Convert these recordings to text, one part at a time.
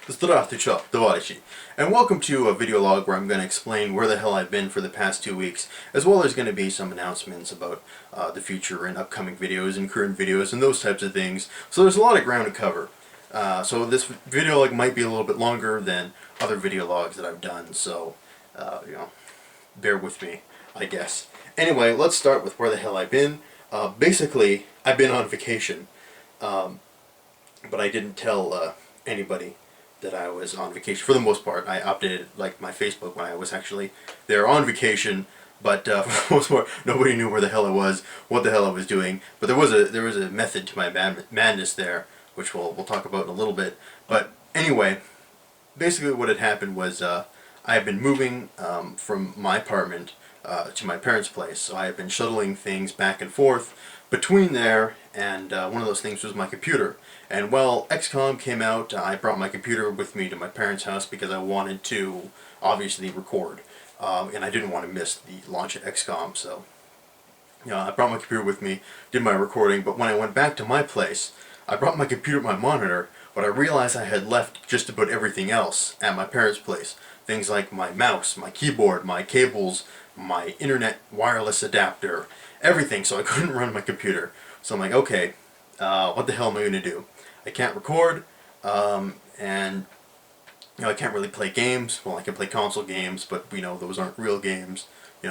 Здравствуйте, товарищи, and welcome to a video log where I'm going to explain where the hell I've been for the past 2 weeks, as well as going to be some announcements about the future and upcoming videos and current videos and those types of things. So there's a lot of ground to cover. So this video log might be a little bit longer than other video logs that I've done, so bear with me, I guess. Anyway, let's start with where the hell I've been. Basically, I've been on vacation, but I didn't tell anybody that I was on vacation. For the most part, I updated like my Facebook when I was actually there on vacation. But for the most part, nobody knew where the hell I was, what the hell I was doing. But there was a method to my madness there, which we'll talk about in a little bit. But anyway, basically what had happened was I had been moving from my apartment to my parents' place. So I had been shuttling things back and forth between there, and one of those things was my computer. And while XCOM came out, I brought my computer with me to my parents' house because I wanted to obviously record. And I didn't want to miss the launch of XCOM, so I brought my computer with me, did my recording, but when I went back to my place, I brought my computer and my monitor, but I realized I had left just about everything else at my parents' place. Things like my mouse, my keyboard, my cables, my internet wireless adapter, everything, so I couldn't run my computer. So I'm like, okay, what the hell am I going to do? I can't record, and I can't really play games. Well, I can play console games, but those aren't real games.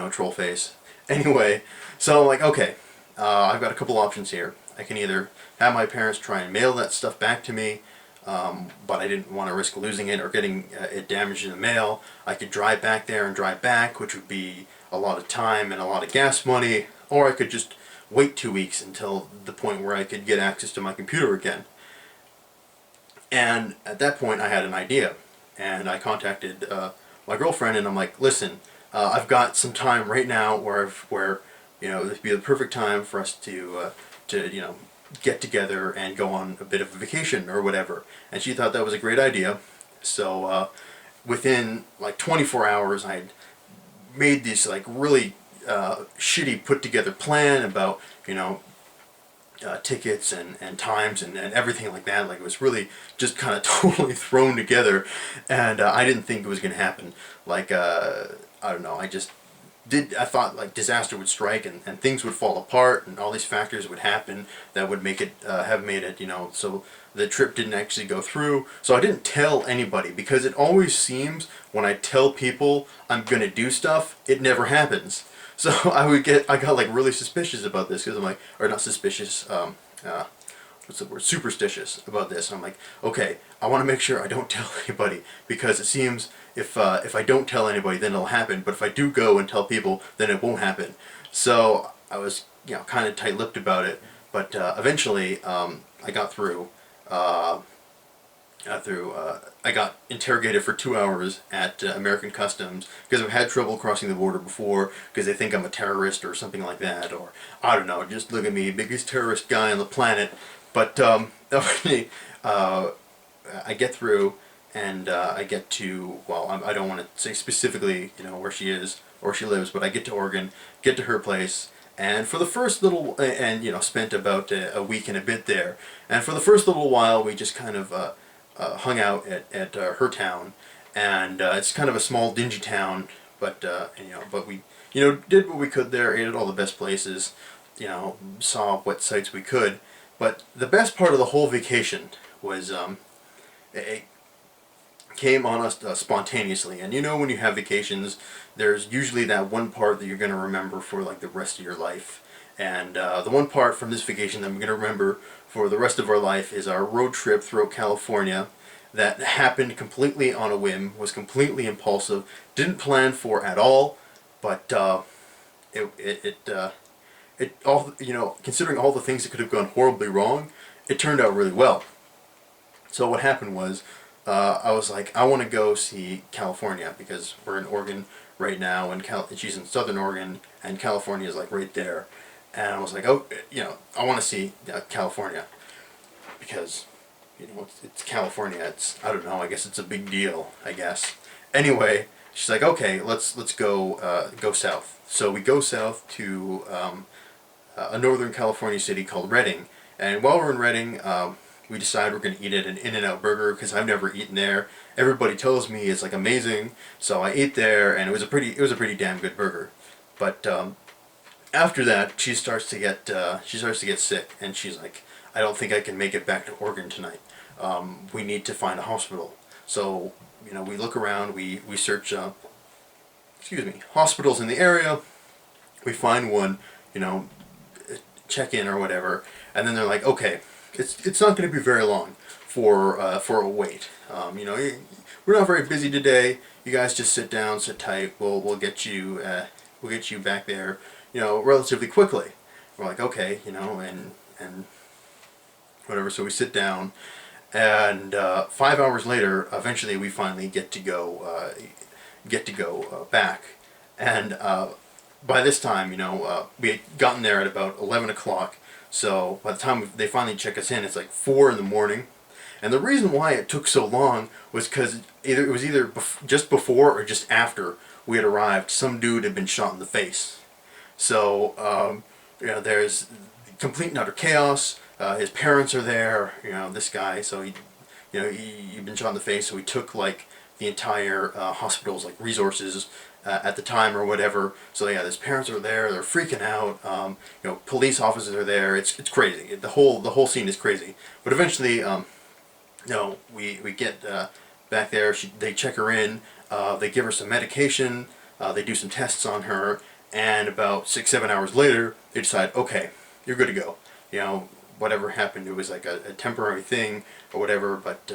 Troll face. Anyway, so I'm like, okay, I've got a couple options here. I can either have my parents try and mail that stuff back to me, but I didn't want to risk losing it or getting it damaged in the mail. I could drive back there and drive back, which would be a lot of time and a lot of gas money, or I could just wait 2 weeks until the point where I could get access to my computer again. And at that point I had an idea, and I contacted my girlfriend, and I'm like, listen, I've got some time right now where this would be the perfect time for us to get together and go on a bit of a vacation or whatever. And she thought that was a great idea. So within like 24 hours I had made this like really shitty put together plan about tickets and times and everything like that. Like, it was really just kind of totally thrown together, and I didn't think it was going to happen. Like, I don't know, I thought like disaster would strike and things would fall apart and all these factors would happen that would make it, have made it, so the trip didn't actually go through. So I didn't tell anybody, because it always seems when I tell people I'm going to do stuff, it never happens. So I got like really suspicious about this, because I'm like, or not suspicious, what's the word, superstitious about this. And I'm like, okay, I want to make sure I don't tell anybody, because it seems if I don't tell anybody, then it'll happen, but if I do go and tell people, then it won't happen. So I was kind of tight-lipped about it, but eventually I got through. I got interrogated for 2 hours at American Customs, because I've had trouble crossing the border before because they think I'm a terrorist or something like that, or I don't know, just look at me, biggest terrorist guy on the planet. But I get through, and I get to, well, I don't want to say specifically where she is or she lives, but I get to Oregon, get to her place. And for the first little, and spent about a week and a bit there. And for the first little while, we just kind of hung out at her town, and it's kind of a small, dingy town. But but we did what we could there, ate at all the best places, saw what sights we could. But the best part of the whole vacation was it came on us spontaneously. And when you have vacations, there's usually that one part that you're going to remember for like the rest of your life. And the one part from this vacation that I'm going to remember for the rest of our life is our road trip throughout California that happened completely on a whim, was completely impulsive, didn't plan for at all, but it all, considering all the things that could have gone horribly wrong, it turned out really well. So what happened was, I was like, I want to go see California, because we're in Oregon right now, and she's in Southern Oregon, and California is like right there. And I was like, oh, I want to see California, because it's California. I don't know, I guess it's a big deal, I guess. Anyway, she's like, okay, let's go south. So we go south to a northern California city called Redding. And while we're in Redding, We decide we're going to eat at an In-N-Out Burger because I've never eaten there. Everybody tells me it's like amazing, so I ate there, and it was a pretty damn good burger. But after that, she starts to get sick, and she's like, I don't think I can make it back to Oregon tonight. We need to find a hospital. So we look around, we search hospitals in the area. We find one, check in or whatever, and then they're like, okay, it's not going to be very long for a wait. We're not very busy today. You guys just sit down, sit tight. We'll get you back there, relatively quickly. We're like, okay, and whatever. So we sit down, and 5 hours later, eventually we finally get to go back, and by this time, we had gotten there at about 11 o'clock. So by the time they finally check us in, it's like 4 in the morning. And the reason why it took so long was because it was either just before or just after we had arrived, some dude had been shot in the face. So there's complete and utter chaos. His parents are there. This guy. So he'd been shot in the face. So we took like the entire hospital's like resources at the time or whatever. So yeah, his parents are there. They're freaking out. Police officers are there. It's crazy. The whole scene is crazy. But eventually, we get back there. They check her in. They give her some medication. They do some tests on her. And about 6-7 hours later, they decide, okay, you're good to go. Whatever happened, it was like a temporary thing or whatever. But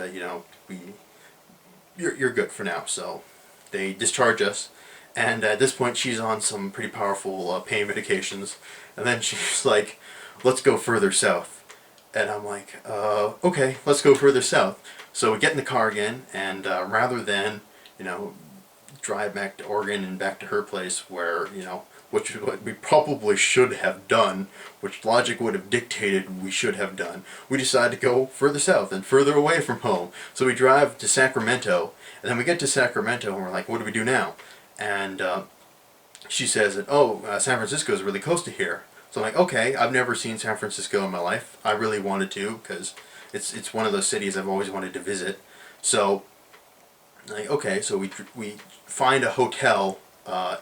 you're good for now. So they discharge us. And at this point, she's on some pretty powerful pain medications. And then she's like, let's go further south. And I'm like, okay, let's go further south. So we get in the car again, and rather than, drive back to Oregon and back to her place where, which is what we probably should have done, which logic would have dictated we should have done, we decide to go further south and further away from home. So we drive to Sacramento, and then we get to Sacramento, and we're like, what do we do now? And she says that, San Francisco is really close to here. So I'm like, okay, I've never seen San Francisco in my life. I really wanted to, because it's one of those cities I've always wanted to visit. So, like, okay, so we find a hotel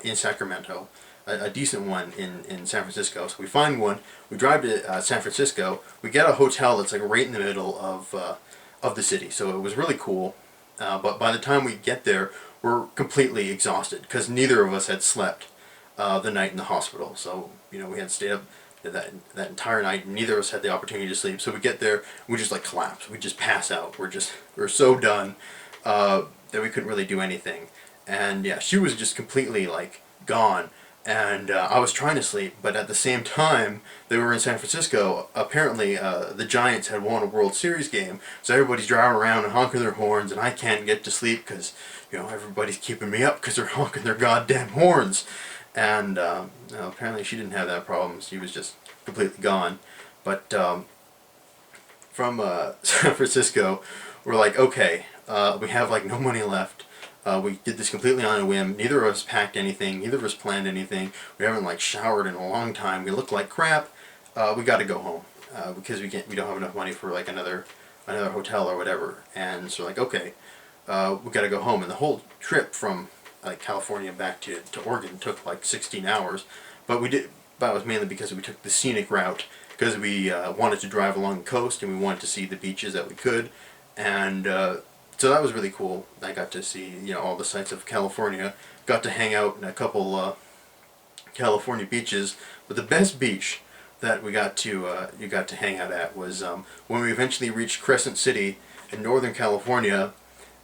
in Sacramento, a decent one in San Francisco. So we find one, we drive to San Francisco, we get a hotel that's like right in the middle of the city. So it was really cool. But by the time we get there, we're completely exhausted because neither of us had slept the night in the hospital. So we had stayed up that entire night, and neither of us had the opportunity to sleep. So we get there, we just like collapse. We just pass out. We're so done that we couldn't really do anything. And yeah, she was just completely like gone. And I was trying to sleep, but at the same time they were in San Francisco, apparently the Giants had won a World Series game, so everybody's driving around and honking their horns, and I can't get to sleep because everybody's keeping me up because they're honking their goddamn horns. And apparently she didn't have that problem. She was just completely gone. But from San Francisco, we're like, okay, we have like no money left. We did this completely on a whim. Neither of us packed anything. Neither of us planned anything. We haven't like showered in a long time. We look like crap. We got to go home because we don't have enough money for like another hotel or whatever. And so like, okay, we got to go home. And the whole trip from like California back to Oregon took like 16 hours. But that was mainly because we took the scenic route because we wanted to drive along the coast and we wanted to see the beaches that we could. And so that was really cool. I got to see all the sights of California. Got to hang out in a couple California beaches. But the best beach that you got to hang out at was when we eventually reached Crescent City in Northern California.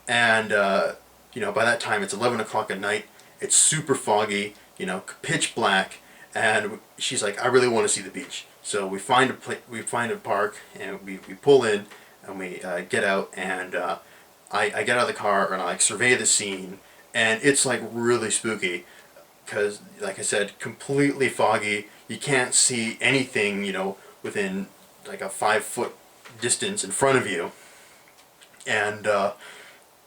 And by that time it's 11 o'clock at night. It's super foggy, pitch black. And she's like, I really want to see the beach. So we find a park, and we pull in, and we get out, and I get out of the car and I like survey the scene, and it's like really spooky because, like I said, completely foggy. You can't see anything, within like a 5-foot distance in front of you, and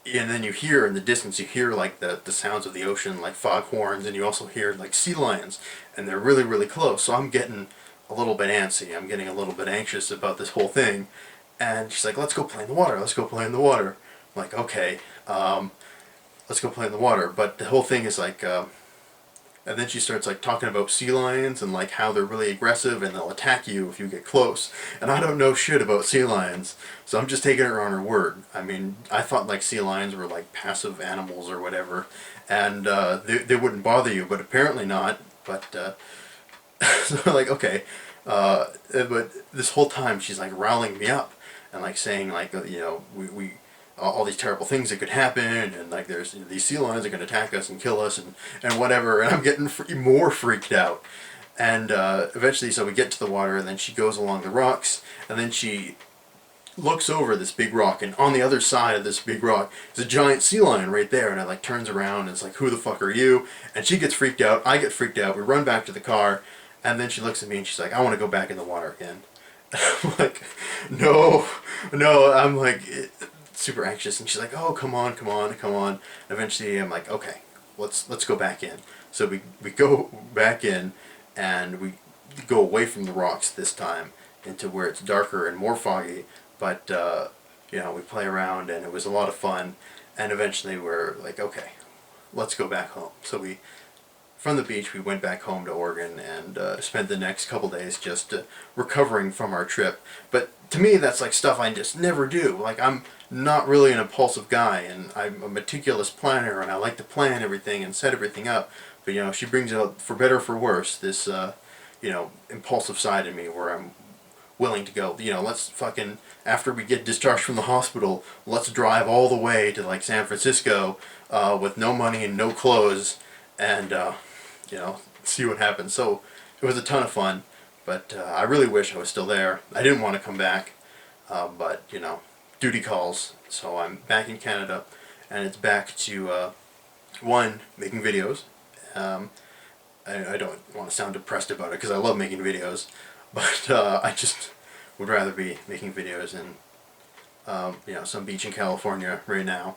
then you hear in the distance, like the sounds of the ocean, like foghorns, and you also hear like sea lions, and they're really, really close. So I'm getting a little bit antsy. I'm getting a little bit anxious about this whole thing. And she's like, let's go play in the water, let's go play in the water. I'm like, okay, let's go play in the water. But the whole thing is like, and then she starts like talking about sea lions and like how they're really aggressive and they'll attack you if you get close. And I don't know shit about sea lions, so I'm just taking her on her word. I mean, I thought like sea lions were like passive animals or whatever, and they wouldn't bother you, but apparently not. But so like, okay, but this whole time she's like riling me up and like saying like, you know, we all these terrible things that could happen, and like there's, you know, these sea lions are going to attack us and kill us and whatever, and I'm getting more freaked out. And eventually, so we get to the water, and then she goes along the rocks, and then she looks over this big rock, and on the other side of this big rock is a giant sea lion right there, and I like turns around and it's like, who the fuck are you? And she gets freaked out, I get freaked out, we run back to the car, and then she looks at me and she's like, I want to go back in the water again. I'm like, no, no, I'm like super anxious, and she's like, oh, come on, come on, come on. And eventually I'm like, okay, let's go back in. So we go back in, and we go away from the rocks this time into where it's darker and more foggy, but you know, we play around and it was a lot of fun, and eventually we're like, okay, let's go back home. So we, from the beach, we went back home to Oregon and spent the next couple days just recovering from our trip. But to me, that's like stuff I just never do. Like, I'm not really an impulsive guy, and I'm a meticulous planner, and I like to plan everything and set everything up. But, you know, she brings out, for better or for worse, this, you know, impulsive side in me where I'm willing to go, you know, let's fucking, after we get discharged from the hospital, let's drive all the way to, like, San Francisco with no money and no clothes, and, you know, see what happens. So it was a ton of fun, but I really wish I was still there. I didn't want to come back, but, you know, duty calls. So I'm back in Canada, and it's back to, one, making videos. I don't want to sound depressed about it because I love making videos, but I just would rather be making videos in, you know, some beach in California right now.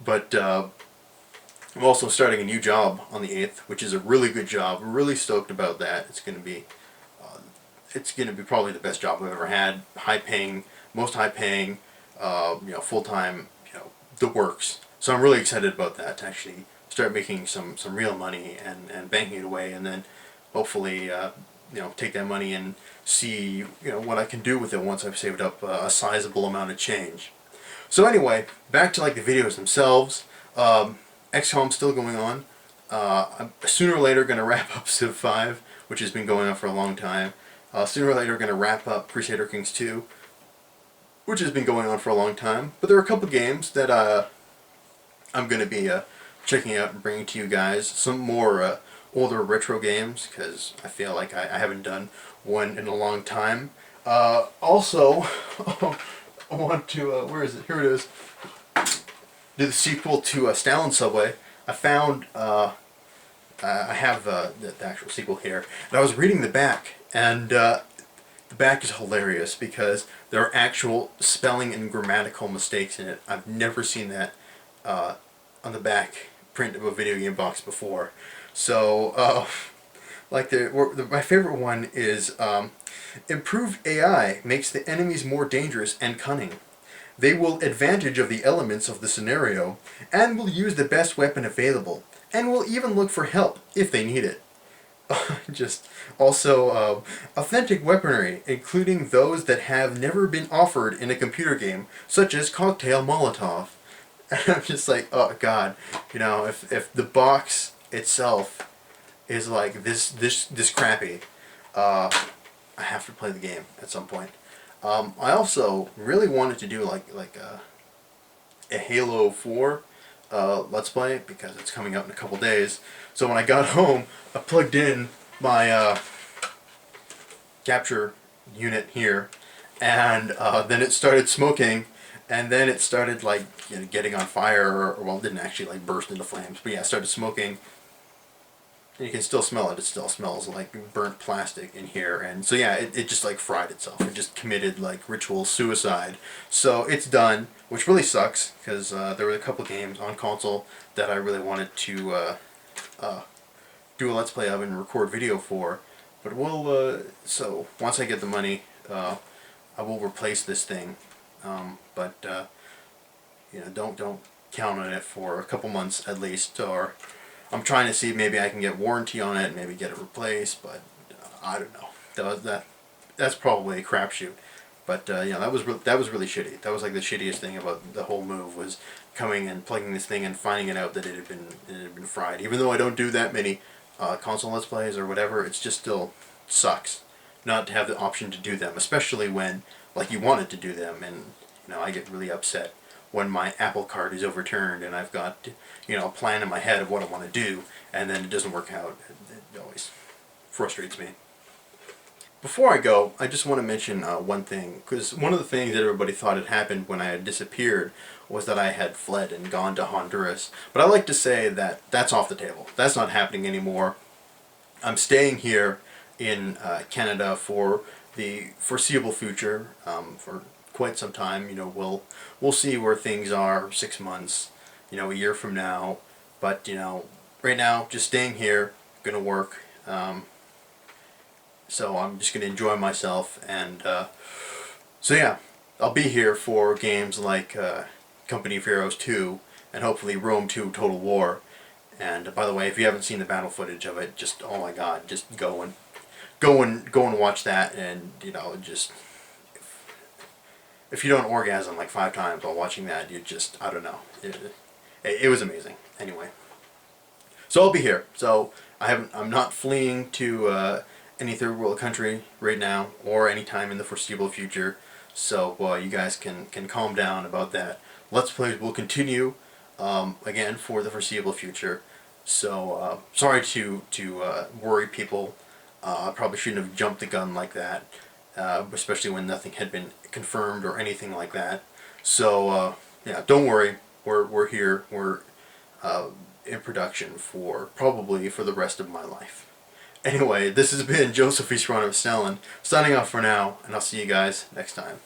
But I'm also starting a new job on the 8th, which is a really good job. I'm really stoked about that. It's going to be probably the best job I've ever had. High paying, most high paying, you know, full time, you know, the works. So I'm really excited about that, to actually start making some real money and banking it away, and then hopefully, you know, take that money and see, you know, what I can do with it once I've saved up a sizable amount of change. So anyway, back to like the videos themselves. XCOM's still going on. I'm sooner or later going to wrap up Civ 5, which has been going on for a long time. Sooner or later going to wrap up Crusader Kings 2, which has been going on for a long time. But there are a couple games that I'm going to be checking out and bringing to you guys. Some more older retro games, because I feel like I haven't done one in a long time. Also, I want to, where is it? Here it is. Do the sequel to Stalin Subway. I found, I have the actual sequel here, and I was reading the back, and the back is hilarious because there are actual spelling and grammatical mistakes in it. I've never seen that on the back print of a video game box before. So, like my favorite one is improved AI makes the enemies more dangerous and cunning. They will advantage of the elements of the scenario and will use the best weapon available, and will even look for help if they need it. Just also authentic weaponry, including those that have never been offered in a computer game, such as Cocktail Molotov. And I'm just like, oh god, you know, if the box itself is like this crappy, I have to play the game at some point. I also really wanted to do like a Halo 4 Let's Play, because it's coming out in a couple days. So when I got home, I plugged in my capture unit here, and then it started smoking, and then it started like, you know, getting on fire, or well, it didn't actually like burst into flames, but yeah, it started smoking. And you can still smell it. It still smells like burnt plastic in here, and so yeah, it just like fried itself. It just committed like ritual suicide. So it's done, which really sucks, because there were a couple games on console that I really wanted to do a Let's Play of and record video for. But we'll, so once I get the money, I will replace this thing But don't count on it for a couple months at least. Or I'm trying to see if maybe I can get warranty on it, maybe get it replaced. But I don't know. That's probably a crapshoot. But that was really shitty. That was like the shittiest thing about the whole move, was coming and plugging this thing and finding it out that it had been fried. Even though I don't do that many console let's plays or whatever, it's just still sucks not to have the option to do them, especially when like you wanted to do them. And I get really upset when my Apple card is overturned and I've got a plan in my head of what I want to do, and then it doesn't work out. It always frustrates me. Before I go, I just want to mention one thing, because one of the things that everybody thought had happened when I had disappeared was that I had fled and gone to Honduras. But I like to say that that's off the table. That's not happening anymore. I'm staying here in Canada for the foreseeable future, for quite some time. We'll see where things are 6 months, a year from now. But right now, just staying here, gonna work. So I'm just going to enjoy myself, and so yeah, I'll be here for games like Company of Heroes 2 and hopefully Rome 2 Total War. And by the way, if you haven't seen the battle footage of it, just oh my god, just go and watch that, and just if you don't orgasm like 5 times while watching that, you just I don't know, it was amazing. Anyway, so I'll be here. So I'm not fleeing to any third world country right now or anytime in the foreseeable future. So you guys can calm down about that. Let's Plays will continue again for the foreseeable future. So sorry to worry people. I probably shouldn't have jumped the gun like that, especially when nothing had been confirmed or anything like that. So yeah, don't worry. We're here. We're in production probably for the rest of my life. Anyway, this has been Joseph Eastron of Stalin, signing off for now, and I'll see you guys next time.